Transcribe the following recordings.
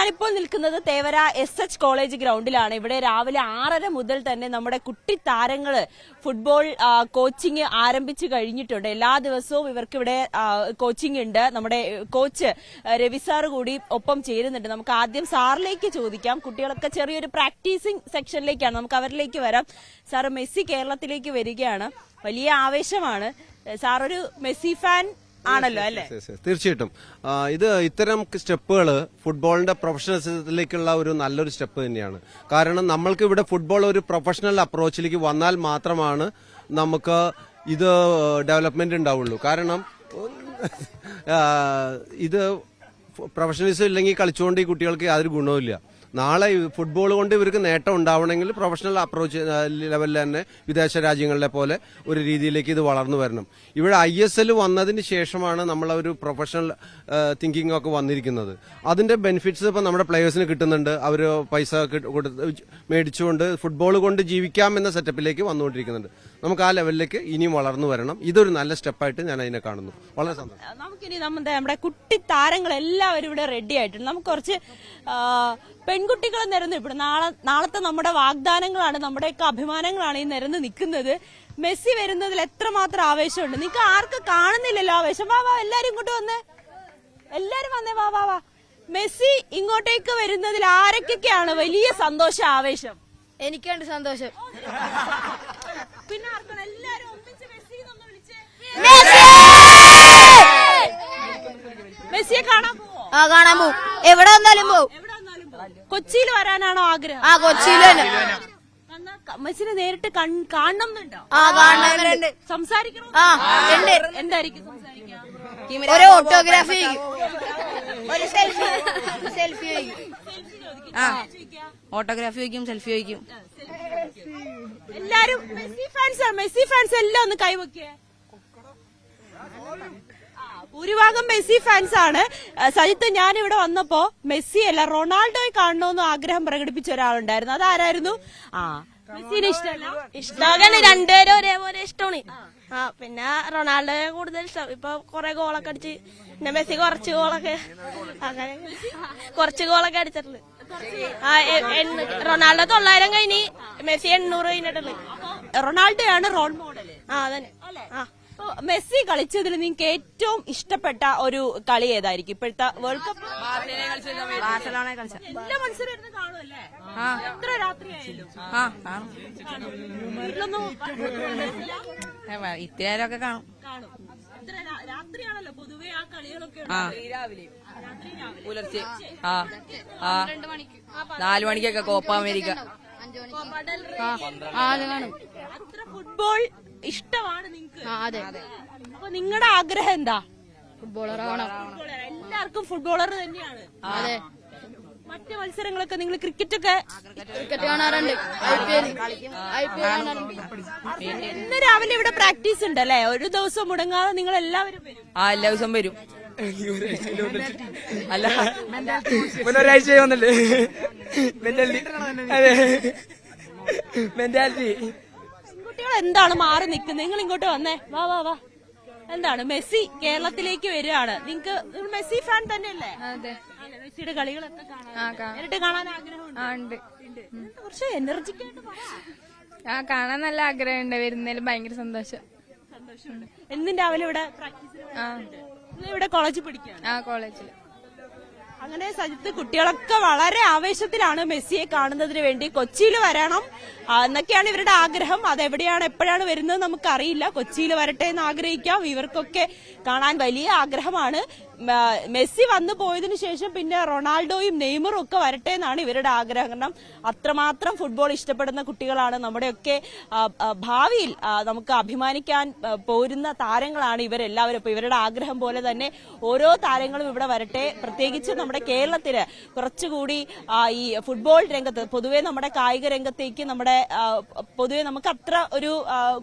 ഞാനിപ്പോൾ നിൽക്കുന്നത് Thevara SH college ഗ്രൗണ്ടിലാണ്. ഇവിടെ രാവിലെ 6:30 മുതൽ തന്നെ നമ്മുടെ കുട്ടി താരങ്ങള് ഫുട്ബോൾ കോച്ചിങ് ആരംഭിച്ചു കഴിഞ്ഞിട്ടുണ്ട്. എല്ലാ ദിവസവും ഇവർക്ക് ഇവിടെ കോച്ചിങ് ഉണ്ട്. നമ്മുടെ കോച്ച് രവി സാറ് കൂടി ഒപ്പം ചേരുന്നുണ്ട്. നമുക്ക് ആദ്യം സാറിലേക്ക് ചോദിക്കാം. കുട്ടികളൊക്കെ ചെറിയൊരു പ്രാക്ടീസിംഗ് സെക്ഷനിലേക്കാണ്, നമുക്ക് അവരിലേക്ക് വരാം. സാറ്, മെസ്സി കേരളത്തിലേക്ക് വരികയാണ്, വലിയ ആവേശമാണ്. സാറൊരു മെസ്സി ഫാൻ ആണല്ലോ അല്ലേ? തീർച്ചയായിട്ടും ഇത്തരം സ്റ്റെപ്പുകൾ ഫുട്ബോളിന്റെ പ്രൊഫഷണലിസത്തിലേക്കുള്ള ഒരു നല്ലൊരു സ്റ്റെപ്പ് തന്നെയാണ്. കാരണം നമ്മൾക്ക് ഇവിടെ ഫുട്ബോൾ ഒരു പ്രൊഫഷണൽ അപ്രോച്ചിലേക്ക് വന്നാൽ മാത്രമാണ് നമുക്ക് ഇത് ഡെവലപ്മെന്റ് ഉണ്ടാവുള്ളൂ. കാരണം ഇത് പ്രൊഫഷണലിസം ഇല്ലെങ്കിൽ കളിച്ചുകൊണ്ട് ഈ കുട്ടികൾക്ക് യാതൊരു ഗുണവുമില്ല. നാളെ ഫുട്ബോൾ കൊണ്ട് ഇവർക്ക് നേട്ടം ഉണ്ടാവണമെങ്കിൽ പ്രൊഫഷണൽ അപ്രോച്ച് ലെവലിൽ തന്നെ വിദേശ രാജ്യങ്ങളിലെ പോലെ ഒരു രീതിയിലേക്ക് ഇത് വളർന്നു വരണം. ഇവിടെ ISL വന്നതിന് ശേഷമാണ് നമ്മളൊരു പ്രൊഫഷണൽ തിങ്കിങ് ഒക്കെ വന്നിരിക്കുന്നത്. അതിന്റെ ബെനിഫിറ്റ്സ് ഇപ്പം നമ്മുടെ പ്ലേയേഴ്സിന് കിട്ടുന്നുണ്ട്. അവർ പൈസ മേടിച്ചുകൊണ്ട് ഫുട്ബോൾ കൊണ്ട് ജീവിക്കാം എന്ന സെറ്റപ്പിലേക്ക് വന്നുകൊണ്ടിരിക്കുന്നുണ്ട്. നമുക്ക് ആ ലെവലിലേക്ക് ഇനിയും വളർന്നു വരണം. ഇതൊരു നല്ല സ്റ്റെപ്പായിട്ട് ഞാൻ അതിനെ കാണുന്നു. വളരെ സന്തോഷം. നമുക്കിനി നമ്മുടെ കുട്ടി താരങ്ങൾ എല്ലാവരും ഇവിടെ റെഡി ആയിട്ടുണ്ട്. നമുക്ക് കുറച്ച് പെൺകുട്ടികൾ നിരന്ന് ഇവിടെ നാളത്തെ നമ്മുടെ വാഗ്ദാനങ്ങളാണ്, നമ്മുടെയൊക്കെ അഭിമാനങ്ങളാണ് ഈ നിരന്ന് നിൽക്കുന്നത്. മെസ്സി വരുന്നതിൽ എത്രമാത്രം ആവേശമുണ്ട്. നിങ്ങൾക്ക് ആർക്ക് കാണുന്നില്ലല്ലോ ആവേശം? വാ വാ, എല്ലാരും ഇങ്ങോട്ട് വന്നേ, എല്ലാരും വന്നേ, വാ വാ വാ. മെസ്സി ഇങ്ങോട്ടേക്ക് വരുന്നതിൽ ആരൊക്കെയാണ് വലിയ സന്തോഷം, ആവേശം? എനിക്കുണ്ട് സന്തോഷം. പിന്നെ ആർക്കാണ്? എല്ലാരും ഒന്നിച്ച് മെസ്സി എന്നൊന്ന് വിളിച്ചേ. മെസ്സിയെ കാണാൻ പോവോ? കാണാൻ പോവും, എവിടെ വന്നാലും പോവും. കൊച്ചിയിൽ വരാനാണോ ആഗ്രഹം? കൊച്ചിയിൽ തന്നെ. മെസ്സിനെ നേരിട്ട് കാണണം എന്നുണ്ടോ? കാണുന്നുണ്ട്. സംസാരിക്കണം. എന്തായിരിക്കും സംസാരിക്കാം? ഒരു ഓട്ടോഗ്രാഫി, ഒരു സെൽഫി ഓട്ടോഗ്രാഫി വയ്ക്കും, സെൽഫി വയ്ക്കും. എല്ലാരും മെസ്സി ഫാൻസ് എല്ലാം ഒന്ന് കൈവയ്ക്കേ. ഭൂരിഭാഗം മെസ്സി ഫാൻസ് ആണ്. സജിത്ത്, ഞാനിവിടെ വന്നപ്പോ മെസ്സി അല്ല റൊണാൾഡോയെ കാണണമെന്ന് ആഗ്രഹം പ്രകടിപ്പിച്ച ഒരാളുണ്ടായിരുന്നു. അതാരായിരുന്നു? മെസ്സിനെ ഇഷ്ടമല്ല? ഇഷ്ടമാണ്, രണ്ടുപേരും ഒരേപോലെ ഇഷ്ടമാണ്. പിന്നെ റൊണാൾഡോയെ കൂടുതൽ ഇഷ്ടം. ഇപ്പൊ കൊറേ ഗോളൊക്കെ അടിച്ച്, പിന്നെ മെസ്സി കുറച്ച് ഗോളൊക്കെ അടിച്ചിട്ടുണ്ട്. റൊണാൾഡോ 900 കഴിഞ്ഞ്, മെസ്സി 800 കഴിഞ്ഞിട്ടുള്ളു. റൊണാൾഡോയാണ് റോൾ മോഡൽ. അതന്നെ. മെസ്സി കളിച്ചതിൽ നിങ്ങൾക്ക് ഏറ്റവും ഇഷ്ടപ്പെട്ട ഒരു കളി ഏതായിരിക്കും? ഇപ്പോഴത്തെ വേൾഡ് കപ്പ് ബാർസലോണ കളിച്ച എല്ലാ മത്സരം കാണുമല്ലേ? എത്ര രാത്രിയായാലും ഇത്രയൊക്കെ കാണും. രാത്രിയാണല്ലോ പൊതുവെ ആ കളികളൊക്കെ. പുലർച്ചെ 4 മണിക്കൊക്കെ കോപ്പ അമേരിക്ക കാണും. അത്ര ഫുട്ബോൾ ഇഷ്ടമാണ് നിങ്ങൾക്ക്? അതെ. അപ്പൊ നിങ്ങളുടെ ആഗ്രഹം എന്താ? ഫുട്ബോളർ. എല്ലാവർക്കും ഫുട്ബോളർ തന്നെയാണ്. അതെ. മറ്റു മത്സരങ്ങളൊക്കെ നിങ്ങൾ ക്രിക്കറ്റ് കാണാറുണ്ട്. ഇന്ന് രാവിലെ ഇവിടെ പ്രാക്ടീസ് ഉണ്ടല്ലേ? ഒരു ദിവസം മുടങ്ങാതെ നിങ്ങൾ എല്ലാവരും വരും? എല്ലാ ദിവസം വരും. അല്ല, ഒരാഴ്ച വന്നല്ലേ മെന്റാലിറ്റി. കുട്ടികൾ എന്താണ് മാറി നിൽക്കുന്നത്? നിങ്ങൾ ഇങ്ങോട്ട് വന്നേ, വാ വാ വാ. എന്താണ് മെസ്സി കേരളത്തിലേക്ക് വരികയാണ്? നിങ്ങൾക്ക് മെസ്സി ഫാൻ തന്നെയല്ലേ? മെസ്സിയുടെ കളികളൊക്കെ നേരിട്ട് കാണാൻ ആഗ്രഹമുണ്ട്. കുറച്ച് എനർജിക്കായിട്ട് കാണാൻ നല്ല ആഗ്രഹമുണ്ട്. വരുന്നതിൽ ഭയങ്കര സന്തോഷമുണ്ട്. എന്നും രാവിലെ ഇവിടെ പ്രാക്ടീസ് ഇവിടെ കോളേജിൽ പഠിക്കുകയാണ്? കോളേജിൽ. അങ്ങനെ സജിത്ത്, കുട്ടികളൊക്കെ വളരെ ആവേശത്തിലാണ് മെസ്സിയെ കാണുന്നതിന് വേണ്ടി. കൊച്ചിയിൽ വരണം എന്നൊക്കെയാണ് ഇവരുടെ ആഗ്രഹം. അതെവിടെയാണ് എപ്പോഴാണ് വരുന്നത് നമുക്കറിയില്ല. കൊച്ചിയിൽ വരട്ടെ എന്ന് ആഗ്രഹിക്കാം. ഇവർക്കൊക്കെ കാണാൻ വലിയ ആഗ്രഹമാണ്. മെസ്സി വന്നു പോയതിനു ശേഷം പിന്നെ റൊണാൾഡോയും നെയ്മറും ഒക്കെ വരട്ടെ എന്നാണ് ഇവരുടെ ആഗ്രഹം. കാരണം അത്രമാത്രം ഫുട്ബോൾ ഇഷ്ടപ്പെടുന്ന കുട്ടികളാണ്. നമ്മുടെയൊക്കെ ഭാവിയിൽ നമുക്ക് അഭിമാനിക്കാൻ പോരുന്ന താരങ്ങളാണ് ഇവരെല്ലാവരും. അപ്പൊ ഇവരുടെ ആഗ്രഹം പോലെ തന്നെ ഓരോ താരങ്ങളും ഇവിടെ വരട്ടെ. പ്രത്യേകിച്ച് നമ്മുടെ കേരളത്തിന് കുറച്ചുകൂടി ഈ ഫുട്ബോൾ രംഗത്ത്, പൊതുവെ നമ്മുടെ കായിക രംഗത്തേക്ക് പൊതുവെ നമുക്ക് അത്ര ഒരു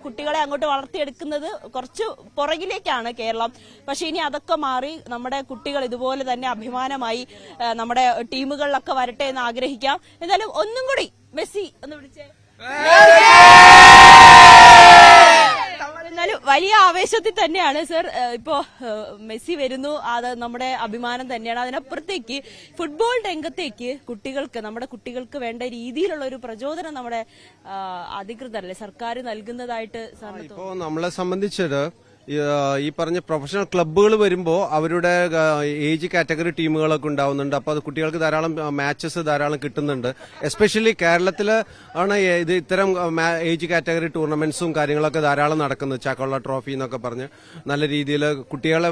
കുട്ടികളെ അങ്ങോട്ട് വളർത്തിയെടുക്കുന്നത് കുറച്ച് പുറകിലേക്കാണ് കേരളം. പക്ഷെ ഇനി അതൊക്കെ മാറി നമ്മുടെ കുട്ടികൾ ഇതുപോലെ തന്നെ അഭിമാനമായി നമ്മുടെ ടീമുകളിലൊക്കെ വരട്ടെ എന്ന് ആഗ്രഹിക്കാം. എന്തായാലും ഒന്നും കൂടി മെസ്സി ഒന്ന് വിളിച്ചേ. എന്തായാലും വലിയ ആവേശത്തിൽ തന്നെയാണ് സർ. ഇപ്പോ മെസ്സി വരുന്നു, അത് നമ്മുടെ അഭിമാനം തന്നെയാണ്. അതിനപ്പുറത്തേക്ക് ഫുട്ബോൾ രംഗത്തേക്ക് നമ്മുടെ കുട്ടികൾക്ക് വേണ്ട രീതിയിലുള്ള ഒരു പ്രചോദനം നമ്മുടെ അധികൃതരല്ലേ, സർക്കാർ നൽകുന്നതായിട്ട് സാറിന് ഇപ്പോ നമ്മളെ സംബന്ധിച്ചത് ഈ പറഞ്ഞ പ്രൊഫഷണൽ ക്ലബ്ബുകൾ വരുമ്പോൾ അവരുടെ ഏജ് കാറ്റഗറി ടീമുകളൊക്കെ ഉണ്ടാവുന്നുണ്ട്. അപ്പോൾ അത് കുട്ടികൾക്ക് ധാരാളം മാച്ചസ് ധാരാളം കിട്ടുന്നുണ്ട്. എസ്പെഷ്യലി കേരളത്തിൽ ആണ് ഇത് ഇത്തരം ഏജ് കാറ്റഗറി ടൂർണമെന്റ്സും കാര്യങ്ങളൊക്കെ ധാരാളം നടക്കുന്നത്. ചാക്കോള ട്രോഫി എന്നൊക്കെ പറഞ്ഞ് നല്ല രീതിയിൽ കുട്ടികളെ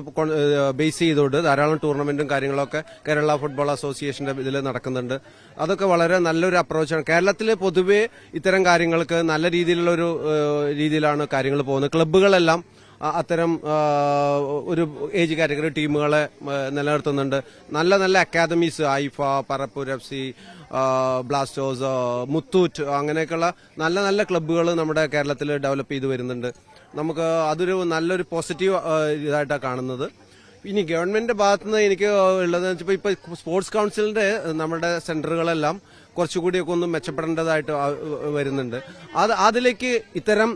ബേസ് ചെയ്തുകൊണ്ട് ധാരാളം ടൂർണമെന്റും കാര്യങ്ങളൊക്കെ കേരള ഫുട്ബോൾ അസോസിയേഷന്റെ ഇതിൽ നടക്കുന്നുണ്ട്. അതൊക്കെ വളരെ നല്ലൊരു അപ്രോച്ചാണ്. കേരളത്തിൽ പൊതുവെ ഇത്തരം കാര്യങ്ങൾക്ക് നല്ല രീതിയിലുള്ള ഒരു രീതിയിലാണ് കാര്യങ്ങൾ പോകുന്നത്. ക്ലബ്ബുകളെല്ലാം അത്തരം ഒരു ഏജ് കാറ്റഗറി ടീമുകളെ നിലനിർത്തുന്നുണ്ട്. നല്ല നല്ല അക്കാദമീസ്, ഐഫ, പറപ്പൂർ FC, ബ്ലാസ്റ്റേഴ്സ്, മുത്തൂറ്റ്, അങ്ങനെയൊക്കെയുള്ള നല്ല നല്ല ക്ലബ്ബുകൾ നമ്മുടെ കേരളത്തിൽ ഡെവലപ്പ് ചെയ്ത് വരുന്നുണ്ട്. നമുക്ക് അതൊരു നല്ലൊരു പോസിറ്റീവ് ഇതായിട്ടാണ് കാണുന്നത്. ഇനി ഗവൺമെന്റിന്റെ ഭാഗത്തുനിന്ന് എനിക്ക് ഉള്ളതെന്ന് വെച്ചപ്പോൾ ഇപ്പൊ സ്പോർട്സ് കൌൺസിലിന്റെ നമ്മുടെ സെന്ററുകളെല്ലാം കുറച്ചുകൂടിയൊക്കെ ഒന്ന് മെച്ചപ്പെടേണ്ടതായിട്ട് വരുന്നുണ്ട്. അതിലേക്ക് ഇത്തരം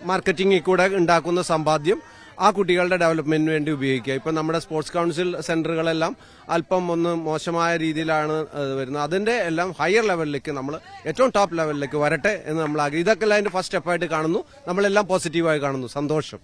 മാർക്കറ്റിംഗിൽ കൂടെ ഉണ്ടാക്കുന്ന സമ്പാദ്യം ആ കുട്ടികളുടെ ഡെവലപ്മെന്റിന് വേണ്ടി ഉപയോഗിക്കുക. ഇപ്പൊ നമ്മുടെ സ്പോർട്സ് കൌൺസിൽ സെന്ററുകളെല്ലാം അല്പം ഒന്ന് മോശമായ രീതിയിലാണ് വരുന്നത്. അതിന്റെ എല്ലാം ഹയർ ലെവലിലേക്ക്, നമ്മൾ ഏറ്റവും ടോപ്പ് ലെവലിലേക്ക് വരട്ടെ എന്ന് നമ്മൾ ഇതൊക്കെ അതിന്റെ ഫസ്റ്റ് സ്റ്റെപ്പായിട്ട് കാണുന്നു. നമ്മളെല്ലാം പോസിറ്റീവായി കാണുന്നു. സന്തോഷം.